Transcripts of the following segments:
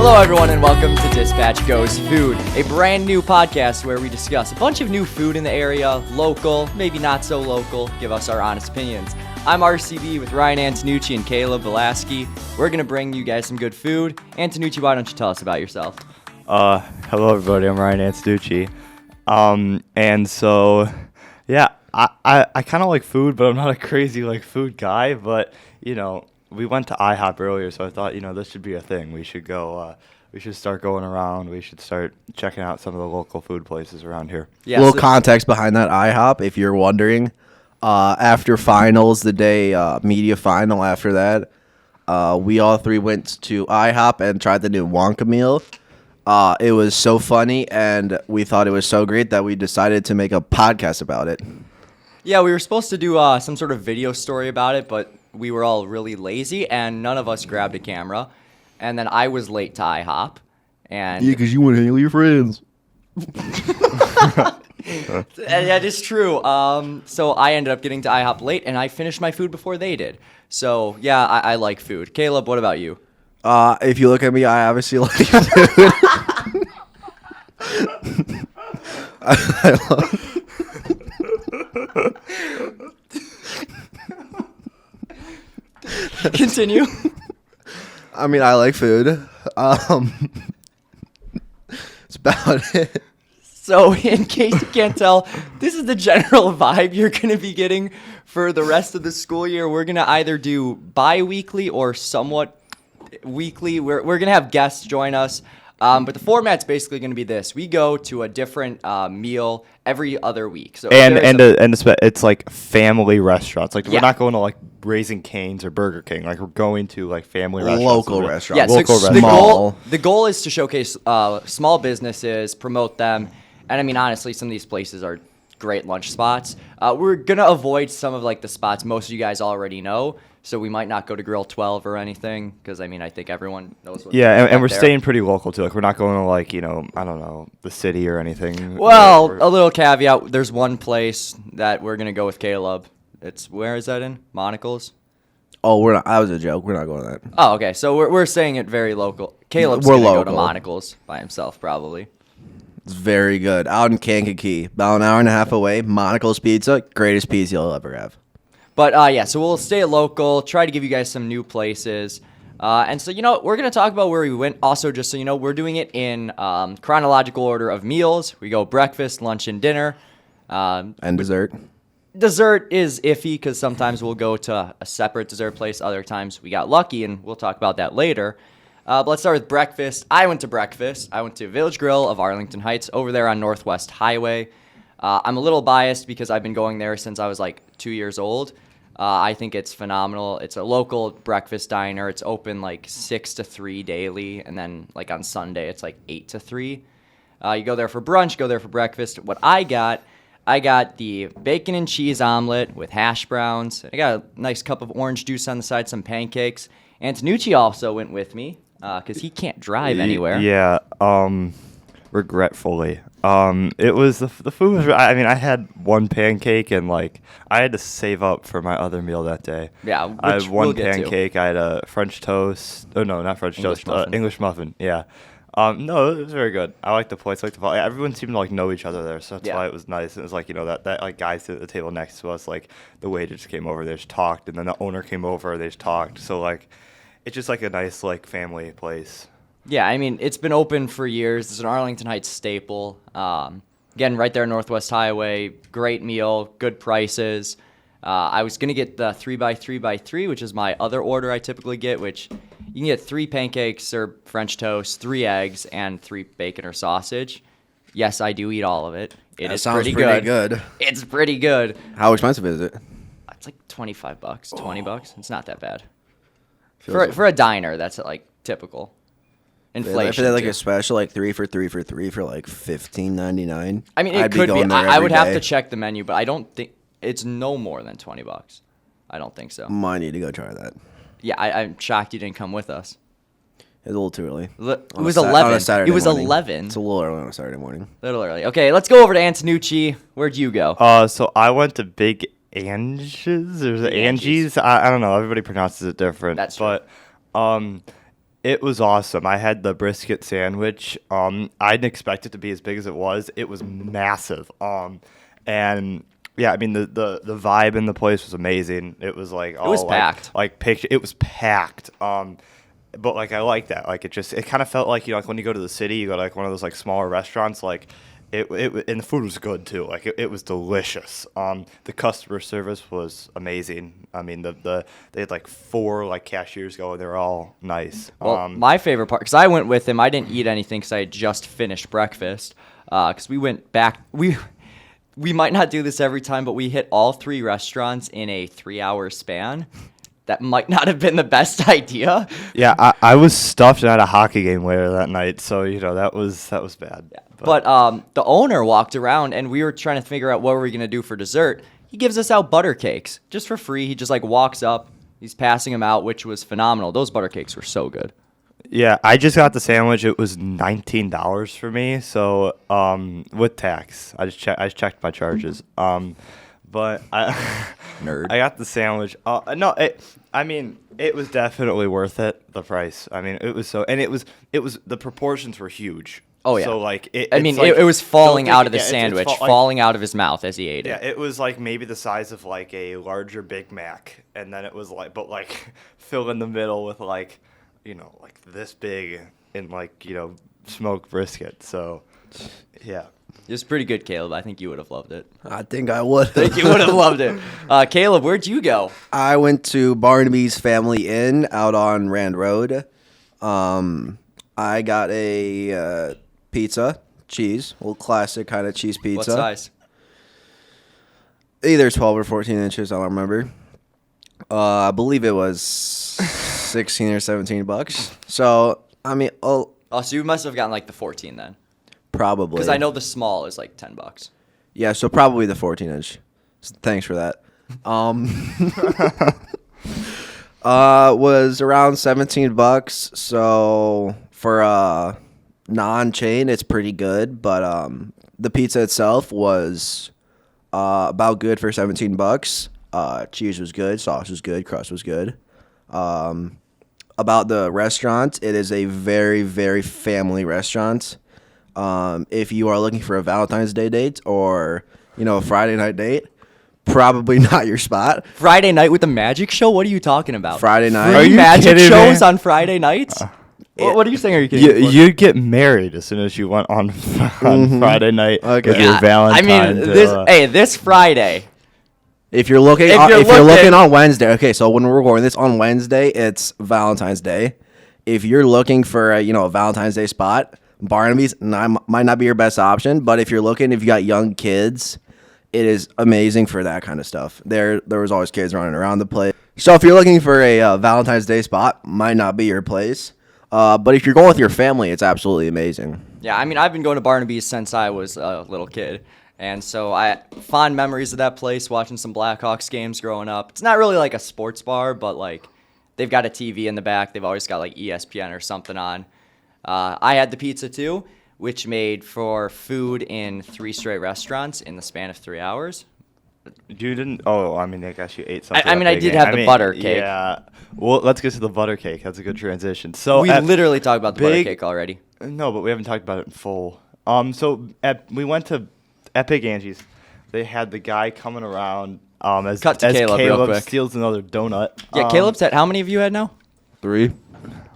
Hello, everyone, and welcome to Dispatch Goes Food, a brand new podcast where we discuss a bunch of new food in the area, local, maybe not so local, give us our honest opinions. I'm RCB with Ryan Antonucci and Caleb Bialeschki. We're going to bring you guys some good food. Antonucci, why don't you tell us about yourself? Hello, everybody. I'm Ryan Antonucci. I kind of like food, but I'm not a crazy, food guy. But, we went to IHOP earlier, so I thought, this should be a thing. We should go, we should start going around. We should start checking out some of the local food places around here. Yeah, a little context behind that IHOP, if you're wondering. After finals, the day media final after that, we all three went to IHOP and tried the new Wonka meal. It was so funny, and we thought it was so great that we decided to make a podcast about it. Yeah, we were supposed to do some sort of video story about it, but we were all really lazy, and none of us grabbed a camera. And then I was late to IHOP. And yeah, because you want to hang with your friends. That is true. So I ended up getting to IHOP late, and I finished my food before they did. So, yeah, I like food. Caleb, what about you? If you look at me, I obviously like food. I love Continue. I mean, I like food. That's about it. So, in case you can't tell, this is the general vibe you're going to be getting for the rest of the school year. We're going to either do bi-weekly or somewhat weekly. We're going to have guests join us. But the format's basically going to be this. We go to a different meal every other week. So it's like family restaurants. We're Yeah. not going to Raising Cane's or Burger King. We're going to family restaurants. Local restaurants. Yeah, Local so restaurants. the goal is to showcase small businesses, promote them. And I mean, honestly, some of these places are great lunch spots. We're going to avoid some of the spots most of you guys already know. So we might not go to Grill 12 or anything because, I think everyone knows what And we're there. staying pretty local, too. We're not going to, I don't know, the city or anything. Well, a little caveat. There's one place that we're going to go with Caleb. Where is that in? Monocle's? Oh, we're not. That was a joke. We're not going to that. Oh, okay. So we're saying it very local. Caleb's We're going to go to local. Monocle's by himself, probably. It's very good. Out in Kankakee, about an hour and a half away. Monocle's Pizza, greatest pizza you'll ever have. But, so we'll stay local, try to give you guys some new places. And so, we're going to talk about where we went. Also, just so we're doing it in chronological order of meals. We go breakfast, lunch, and dinner. And dessert. Dessert is iffy because sometimes we'll go to a separate dessert place. Other times we got lucky, and we'll talk about that later. But let's start with breakfast. I went to breakfast. I went to Village Grill of Arlington Heights over there on Northwest Highway. I'm a little biased because I've been going there since I was 2 years old. I think it's phenomenal. It's a local breakfast diner. It's open 6 to 3 daily, and then on Sunday it's 8 to 3. You go there for brunch, go there for breakfast. What I got the bacon and cheese omelet with hash browns. I got a nice cup of orange juice on the side, some pancakes. Antonucci also went with me because he can't drive anywhere. Yeah, regretfully. It was the food was. I had one pancake and I had to save up for my other meal that day. Yeah, I had one we'll get to. pancake. I had a French toast. Oh no, not French English toast. muffin. English muffin. Yeah. No, it was very good. I like the place. Everyone seemed to know each other there, so that's why it was nice. It was that guys at the table next to us, the waiter just came over, they just talked, and then the owner came over, they just talked. So it's just a nice family place. Yeah, it's been open for years. It's an Arlington Heights staple. Again, right there on Northwest Highway. Great meal, good prices. I was going to get the 3x3x3, which is my other order I typically get, which you can get 3 pancakes or French toast, 3 eggs, and 3 bacon or sausage. Yes, I do eat all of it. It is sounds pretty good. It's pretty good. How expensive is it? It's $25, $20. It's not that bad. For a diner, that's typical. Inflation. If they had too. a special 3 for 3 for 3 for $15.99. It could be. I would have to check the menu, but I don't think it's no more than $20. I don't think so. Might need to go try that. Yeah, I'm shocked you didn't come with us. It's a little too early. It was 11. On a Saturday It was morning. 11. It's a little early on a Saturday morning. A little early. Okay, let's go over to Antonucci. Where'd you go? So I went to Big Angie's. There's Big Angie's. Angie's. I don't know. Everybody pronounces it different. That's true. But It was awesome. I had the brisket sandwich. I didn't expect it to be as big as it was. It was massive. And yeah, I mean the vibe in the place was amazing. It was like all, It was packed. Like picture. It was packed. But like I like that. Like it kind of felt like like when you go to the city, you go to like one of those like smaller restaurants. Like it and the food was good too. Like it was delicious. The customer service was amazing. I mean they had like 4 like cashiers go, and they were all nice. Well, my favorite part, because I went with him, I didn't eat anything because I had just finished breakfast. Because we went back, we might not do this every time, but we hit all 3 restaurants in a 3-hour span. That might not have been the best idea. Yeah, I was stuffed and had a hockey game later that night, so that was bad. Yeah. But the owner walked around, and we were trying to figure out what we were gonna do for dessert. He gives us out butter cakes just for free. He just like walks up, he's passing them out, which was phenomenal. Those butter cakes were so good. Yeah, I just got the sandwich. It was $19 for me, so with tax. I just checked my charges. But Nerd. I got the sandwich. No, it was definitely worth it. The price. I mean, it was so, and it was the proportions were huge. Oh yeah. So like it was falling out of the sandwich, it's falling out of his mouth as he ate Yeah, it. it was like maybe the size of like a larger Big Mac, and then it was like, but like fill in the middle with like, like this big and like smoked brisket. So yeah. It was pretty good, Caleb. I think you would have loved it. I think I would. I think you would have loved it. Caleb, where'd you go? I went to Barnaby's Family Inn out on Rand Road. I got a pizza, cheese, old classic kind of cheese pizza. What size? Either 12 or 14 inches, I don't remember. I believe it was 16 or 17 bucks. So, I mean, Oh, so you must have gotten like the 14 then. probably. Because I know the small is like $10. Yeah, so probably the 14 inch. Thanks for that. Was around 17 bucks. So for non-chain, it's pretty good. But the pizza itself was about good for 17 bucks. Cheese was good, sauce was good, crust was good. About the restaurant, it is a very, very family restaurant. If you are looking for a Valentine's Day date or, a Friday night date, probably not your spot. Friday night with the magic show? What are you talking about? Friday night. Are you magic kidding shows me? on Friday nights? What are you saying? Are you kidding? You'd get married as soon as you went on Friday night Okay. with your Valentine. I mean, this Friday. If you're looking, If you're if you're looking- looking on Wednesday, okay. So when we're recording this on Wednesday, it's Valentine's Day. If you're looking for a Valentine's Day spot, Barnaby's might not be your best option. But if you got young kids, it is amazing for that kind of stuff. There was always kids running around the place. So if you're looking for a Valentine's Day spot, might not be your place. But if you're going with your family, it's absolutely amazing. Yeah, I mean, I've been going to Barnaby's since I was a little kid. And so I fond memories of that place, watching some Blackhawks games growing up. It's not really like a sports bar, but like they've got a TV in the back. They've always got like ESPN or something on. I had the pizza too, which made for food in 3 straight restaurants in the span of 3 hours. You didn't? Oh, I mean, I guess you ate something. I mean, I did have the butter cake. Yeah. Well, let's get to the butter cake. That's a good transition. So We literally talked about the butter Big- cake already. No, but we haven't talked about it in full. We went to Big Angie's. They had the guy coming around as Cut to Caleb real quick. steals another donut. Yeah, Caleb said, how many of you had now? 3.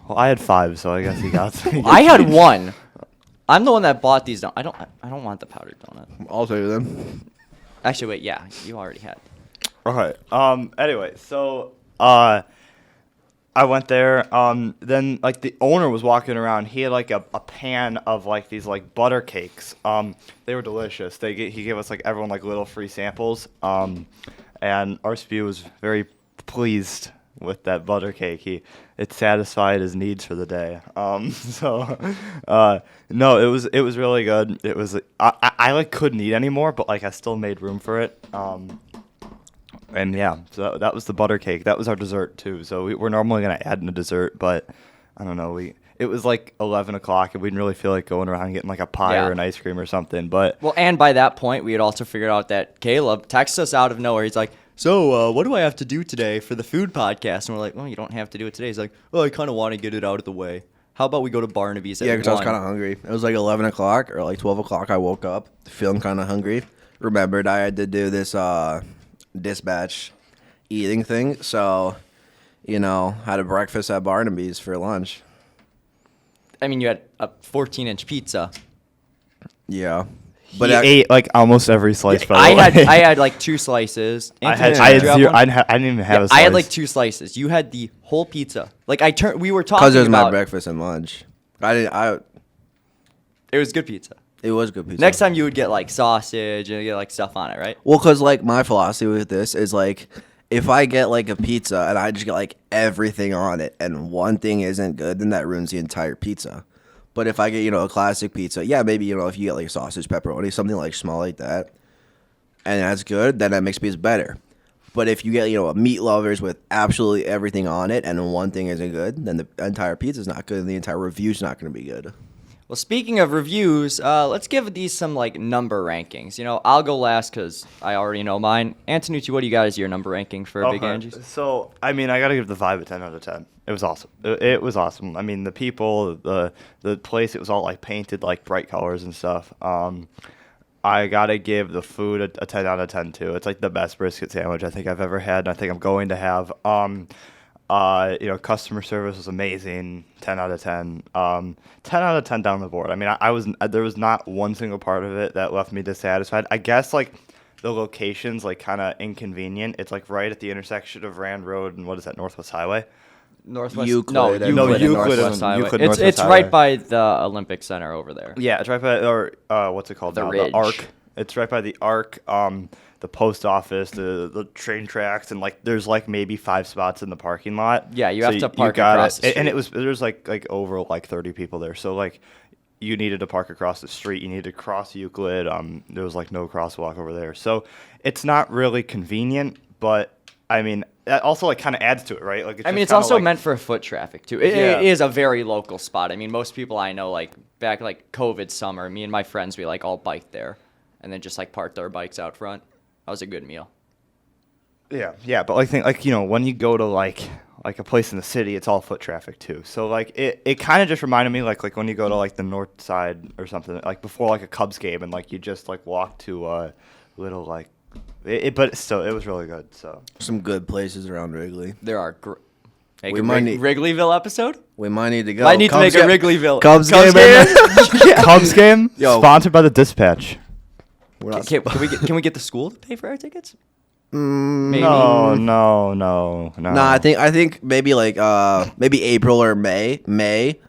Well, I had 5, so I guess he got. I had 1. I'm the one that bought these. I don't want the powdered donut. I'll tell you them. Actually, wait. Yeah, you already had. All right. Anyway, so I went there. Then like the owner was walking around. He had like a pan of like these like butter cakes. They were delicious. He gave us like everyone like little free samples. And RSPU was very pleased with that butter cake. It satisfied his needs for the day. No, it was really good. It was I like couldn't eat anymore, but like I still made room for it. And yeah, so that was the butter cake. That was our dessert too. So we're normally gonna add in a dessert, but I don't know. It was like 11 o'clock, and we didn't really feel like going around and getting like a pie or an ice cream or something. But Well, and by that point, we had also figured out that Caleb texted us out of nowhere. He's like, so what do I have to do today for the food podcast? And we're like, well, you don't have to do it today. He's like, well, I kind of want to get it out of the way. How about we go to Barnaby's at Yeah, because I was 1? kind of hungry. It was like 11 o'clock or like 12 o'clock. I woke up feeling kind of hungry. Remembered I had to do this dispatch eating thing. So, had a breakfast at Barnaby's for lunch. I mean, you had a 14-inch pizza. Yeah. But he ate like almost every slice. By the way. I had like 2 slices. I Anthony, had did you have zero. one? I didn't even have a slice. I had like 2 slices. You had the whole pizza. Like we were talking Because it was about my breakfast and lunch. it was good pizza. It was good pizza. Next time you would get like sausage and get like stuff on it, right? Well, because like my philosophy with this is like, if I get like a pizza and I just get like everything on it and one thing isn't good, then that ruins the entire pizza. But if I get, a classic pizza, yeah, maybe, if you get like sausage, pepperoni, something like small like that, and that's good, then that makes pizza better. But if you get, a meat lovers with absolutely everything on it and one thing isn't good, then the entire pizza's not good and the entire review's not going to be good. Well, speaking of reviews, let's give these some like number rankings. I'll go last because I already know mine. Antonucci, what do you got as your number ranking for Big Angie's? So, I mean, I got to give the vibe a 10 out of 10. It was awesome. It was awesome. I mean, the people, the place, it was all like painted like bright colors and stuff. I got to give the food a 10 out of 10 too. It's like the best brisket sandwich I think I've ever had, and I think I'm going to have. Customer service was amazing. 10 out of 10. 10 out of 10 down the board. I mean, there was not one single part of it that left me dissatisfied. I guess like the location's like kind of inconvenient. It's like right at the intersection of Rand Road and what is that, Northwest Highway? Northwest. Euclid No, and Euclid, and Euclid Northwest and- Highway. Euclid, It's Northwest right Highway. by the Olympic Center over there. Yeah, it's right by what's it called? The now? Ridge. The Arc. It's right by the Arc. The post office, the train tracks, and like there's like maybe 5 spots in the parking lot. Yeah, you So have to park got across it. the And street. there's like over like 30 people there. So like you needed to park across the street. You needed to cross Euclid. There was like no crosswalk over there. So it's not really convenient, but I mean that also like kind of adds to it, right? Like It's also meant for foot traffic too. Yeah. It is a very local spot. I mean, most people I know, like back like COVID summer, me and my friends, we like all biked there, and then just like parked our bikes out front. That was a good meal. Yeah, but when you go to like a place in the city, it's all foot traffic too. So like it kind of just reminded me like when you go to like the north side or something, like before like a Cubs game, and like you just like walk to a little like but still it was really good. So Some good places around Wrigley. There are. Make We a might need- Wrigleyville episode. We might need to go. I need to Cubs make a ga- Wrigleyville Cubs game. Cubs game Yo. sponsored by the Dispatch. We're not- Can we get the school to pay for our tickets? Maybe. No. Nah, I think maybe like maybe April or May.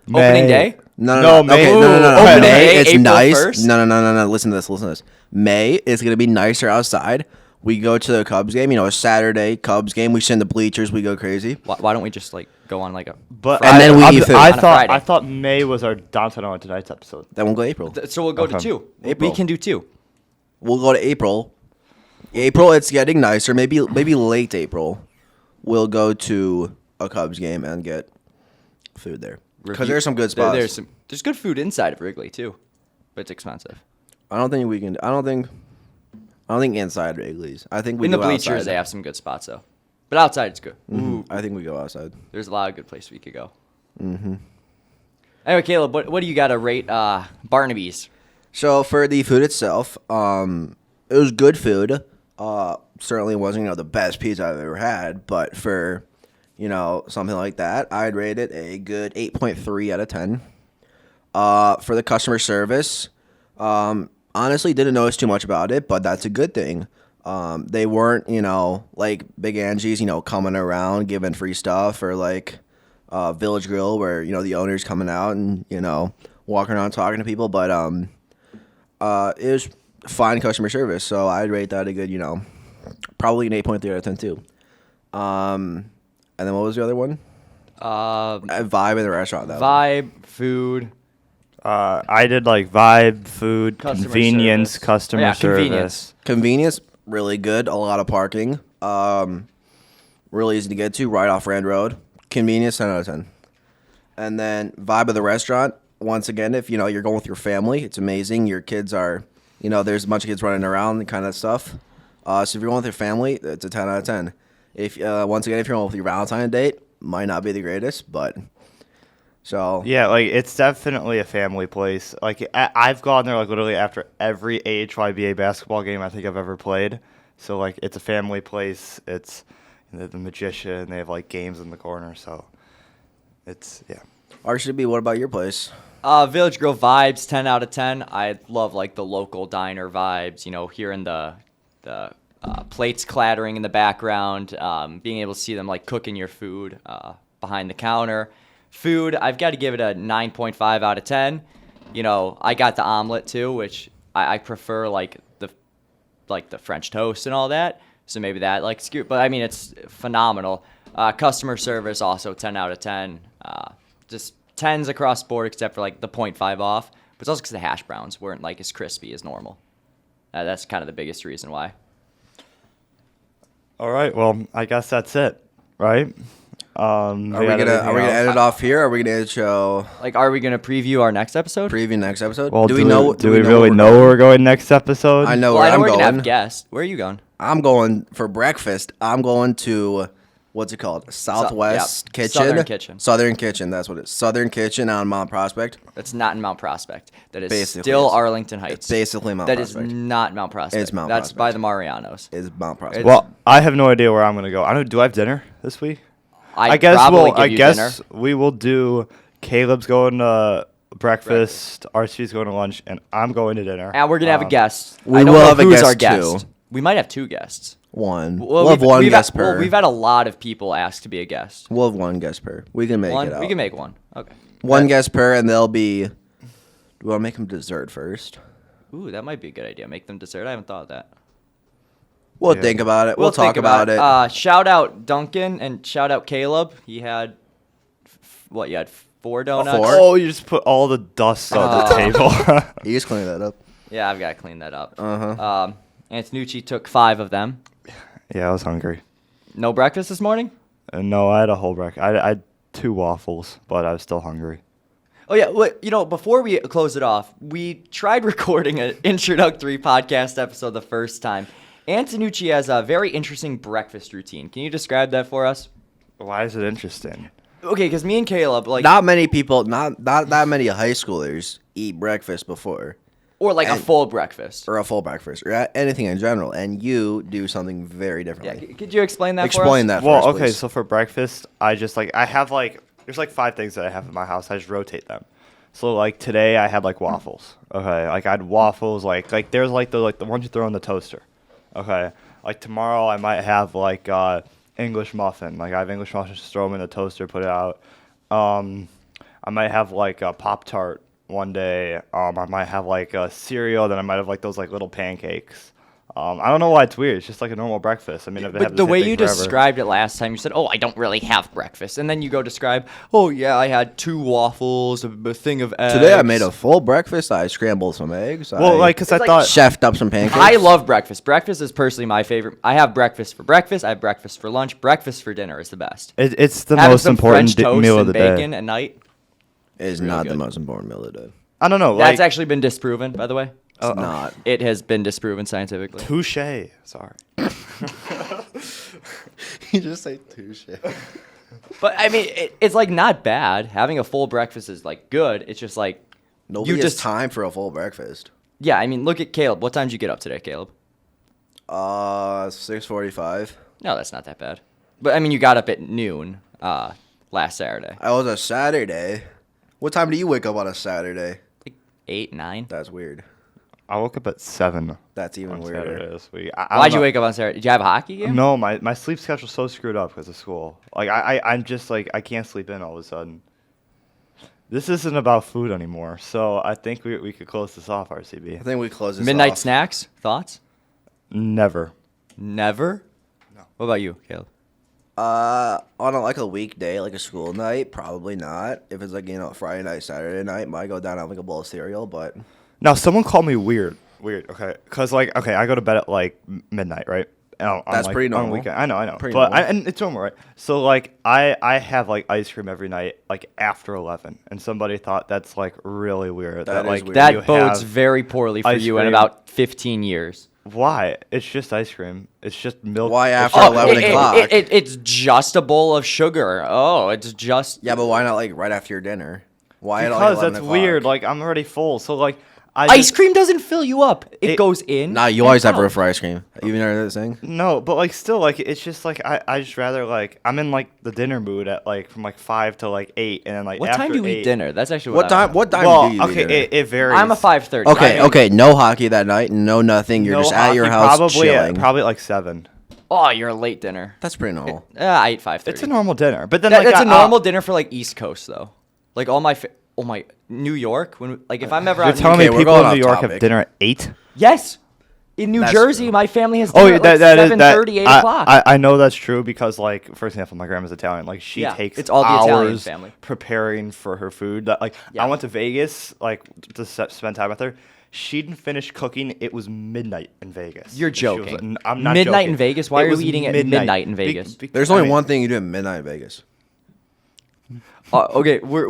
Opening day. No. May. Okay, no. Opening May, day, it's April nice. 1st? No. Listen to this. May is gonna be nicer outside. We go to the Cubs game. A Saturday Cubs game. We sit in the bleachers. We go crazy. Why don't we just like go on like a? But And then we eat food. I On a Friday. thought May was our Downtown on Tonight's episode. Then we'll go April. So we'll go to Okay. 2. April. We can do 2. We'll go to April. April, it's getting nicer. Maybe late April, we'll go to a Cubs game and get food there. Because there's some good spots. There's good food inside of Wrigley too, but it's expensive. I don't think inside Wrigley's. I think we In the go bleachers, outside. they have some good spots though, but outside it's good. I think we go outside. There's a lot of good places we could go. Anyway, Caleb, what do you got to rate Barnaby's? So for the food itself, it was good food. Certainly wasn't the best pizza I've ever had, but for something like that, I'd rate it a good 8.3 out of 10. For the customer service, honestly didn't notice too much about it, but that's a good thing. They weren't like Big Angie's coming around giving free stuff, or like Village Grill where the owner's coming out and walking around talking to people, but it was fine customer service, so I'd rate that a good, probably an 8.3 out of 10 too. And then what was the other one? Vibe in the restaurant. That Vibe, food. I did like vibe, food, Customer convenience, service. customer Yeah, service. convenience. Convenience, really good. A lot of parking. Really easy to get to, right off Rand Road. Convenience, 10 out of 10. And then vibe of the restaurant. Once again, if you're going with your family, it's amazing. Your kids are, there's a bunch of kids running around and kind of stuff. So if you're going with your family, it's a 10 out of 10. If once again, if you're going with your Valentine's date, might not be the greatest, but so Yeah, like it's definitely a family place. Like I've gone there like literally after every AHYBA basketball game I think I've ever played. So like it's a family place. It's the Magician. They have like games in the corner. So it's yeah. RCB, what about your place? Village Grill vibes, 10 out of 10. I love like the local diner vibes, hearing the plates clattering in the background, being able to see them like cooking your food behind the counter. Food, I've got to give it a 9.5 out of 10. I got the omelet too, which I prefer like the French toast and all that. So maybe that like scoop, but I mean it's phenomenal. Customer service also 10 out of 10. Just 10s across the board except for like the 0.5 off. But it's also because the hash browns weren't like as crispy as normal. That's kind of the biggest reason why. All right. Well, I guess that's it, right? Are we gonna end it off here? Or are we gonna show Like, are we gonna preview our next episode? preview next episode? Well, do we know? Do we really know where we're going next episode? I know Well, where I know I'm we're gonna going. have guests. Where are you going? I'm going for breakfast. I'm going to what's it called? Southwest Kitchen. Southern Kitchen. That's what it is. Southern Kitchen on Mount Prospect. That's not in Mount Prospect. That is Basically still is. Arlington Heights. It's basically Mount That Prospect. is not Mount Prospect. It's Mount That's Prospect. by the Marianos. Is Mount Prospect. Well, I have no idea where I'm gonna go. I don't. Do I have dinner this week? I'd guess probably we'll. give I you guess dinner. we will do. Caleb's going to breakfast. RC's going to lunch, and I'm going to dinner. And we're gonna have a guest. we I don't will know have a who's guest, our guest. too. We might have two guests. One. Well, We'll have one guest per. Well, we've had a lot of people ask to be a guest. We'll have one guest per. We can make One, it out. we can make one. Okay. one guest per, and they'll be. Do we want to make them dessert first? Ooh, that might be a good idea. Make them dessert. I haven't thought of that. We'll Yeah. think about it. We'll talk think about it. Shout out Duncan and shout out Caleb. He had what? You had 4 donuts. Four? Oh, you just put all the dust on the table. You just clean that up. Yeah, I've got to clean that up. Uh-huh. Antonucci took 5 of them. Yeah, I was hungry. No breakfast this morning? No, I had a whole breakfast. I had 2 waffles, but I was still hungry. Oh yeah, before we close it off, we tried recording an introductory podcast episode the first time. Antonucci has a very interesting breakfast routine. Can you describe that for us? Why is it interesting? Okay, because me and Caleb, Not many people, not that many high schoolers eat breakfast before, or like a full breakfast. or a full breakfast, or anything in general, and you do something very Yeah, differently. could you explain that for us? Explain that Well, first, okay, please. so for breakfast, I just I have there's 5 things that I have in my house. I just rotate them. So like today I had waffles. Okay, like I had waffles like there's the ones you throw in the toaster. Okay, like tomorrow I might have English muffin. Like I have English muffins, just throw them in the toaster, put it out. I might have a Pop-Tart one day. I might have a cereal. Then I might have those little pancakes. I don't know why it's weird. It's just like a normal breakfast. I mean, I've been But having the same way thing you forever. described it last time, you said, "Oh, I don't really have breakfast," and then you go describe, "Oh yeah, I had 2 waffles, a thing of eggs." Today I made a full breakfast. I scrambled some eggs. Well, because I It's like thought chefed up some pancakes. I love breakfast. Breakfast is personally my favorite. I have breakfast for breakfast. I have breakfast for lunch. Breakfast for dinner is the best. it's the Having most some important French toast meal of and the bacon day. at night. Is really not good. the most important meal of the day. I don't know. That's actually been disproven, by the way. It's not. It has been disproven scientifically. touche. Sorry. You just say touche. But I mean, it's not bad. Having a full breakfast is good. It's just Nobody you has just time for a full breakfast. yeah. I mean, look at Caleb. What time did you get up today, Caleb? 6:45. No, that's not that bad. But I mean, you got up at noon last Saturday. I was a Saturday. What time do you wake up on a Saturday? 8, 9. That's weird. I woke up at 7 That's even on weirder. Saturday this week. Why'd you wake up on Saturday? Did you have a hockey game? No, my sleep schedule's so screwed up because of school. I'm just I can't sleep in all of a sudden. This isn't about food anymore, so I think we could close this off, I RCB. think we close this Midnight off. snacks? Thoughts? Never. Never? No. What about you, Caleb? On a weekday, like a school night, probably not. If it's Friday night, Saturday night, might go down on a bowl of cereal, but Now, someone called me weird, okay? Because, I go to bed at, midnight, right? That's pretty On normal. weekend. I know. Pretty But normal. and it's normal, right? So, I have, ice cream every night, after 11. And somebody thought that's, really weird. That is weird. That you bodes have very poorly for ice you in cream. about 15 years. Why? It's just ice cream. It's just milk. Why It's after just 11 o'clock? It's just a bowl of sugar. Oh, it's just. Yeah, but why not like right after your dinner? Why at like Because 11 that's o'clock? weird. Like I'm already full, so like Ice cream doesn't fill you up. It goes in. Nah, you and always have out. room for ice cream. You even heard that saying? No, but like still, like it's just like I just rather like I'm in like the dinner mood at like from like 5 to like 8, and then like What after time do you 8, eat dinner? That's actually What I time? want. What time Well, do you eat okay, dinner? it varies. I'm a 5:30. Okay, okay. No hockey that night. No nothing. You're No just at your hockey, house probably chilling. probably at like 7. Oh, you're a late dinner. That's pretty normal. I eat 5:30. It's a normal dinner, but then That's a normal dinner for like East Coast though. Like all my New York when like if I'm ever You're out in telling New me we're people going in off New York have topic. dinner at 8? Yes. In New That's Jersey, true. my family has Oh, dinner yeah, at that like is 7:30, 8 o'clock. I know that's true because, like, for example, my grandma's Italian. Like, she Yeah, takes it's all the Italian hours family. preparing for her food. That, like, Yeah. I went to Vegas, like, to spend time with her. She didn't finish cooking. It was midnight in Vegas. You're And she was joking. like, I'm not Midnight joking. in Vegas? Why It are you was eating at midnight in Vegas? There's only one thing you do at midnight in Vegas. Okay, we're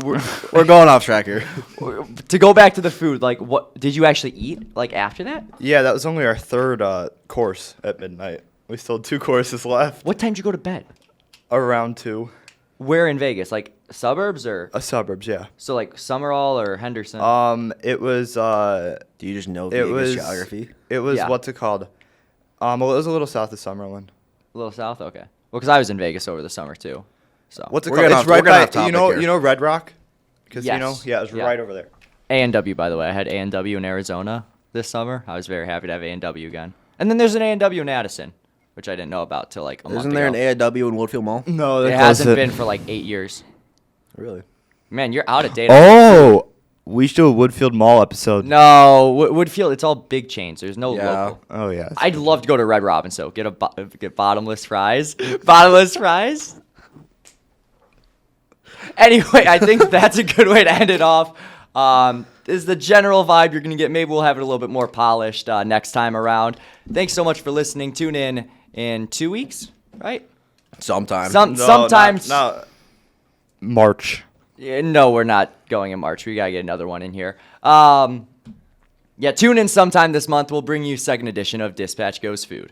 We're going off track here. to go back to the food. Like, what did you actually eat? Like after that? Yeah, that was only our third course at midnight. We still had 2 courses left. What time did you go to bed? Around 2. Where in Vegas? Like suburbs or Suburbs, yeah. so like Summerall or Henderson? It was Do you just know It Vegas was geography? It was Yeah. what's it called? Well, it was a little south of Summerlin. a little south. Okay. Well, because I was in Vegas over the summer too. So What's it We're called? getting It's off- right we're getting by off topic here. you know Red Rock Casino. Yes. Yeah, it was Yeah. right over there. A&W, by the way. I had A&W in Arizona this summer. I was very happy to have A&W again. And then there's an A&W in Addison, which I didn't know about till like a month Isn't there an ago. A&W in Woodfield Mall? No, It hasn't been for like 8 years. Really? Man, you're out of date. Oh, we should do a Woodfield Mall episode. No, Woodfield. It's all big chains. There's no Yeah. local. Oh yeah. I'd love to go to Red Robin, so get get bottomless fries. Bottomless fries. Anyway, I think that's a good way to end it off. This is the general vibe you're going to get. Maybe we'll have it a little bit more polished next time around. Thanks so much for listening. Tune in 2 weeks, right? Sometime. Sometimes. No. March. Yeah, no, we're not going in March. We got to get another one in here. Yeah, tune in sometime this month. We'll bring you second edition of Dispatch Goes Food.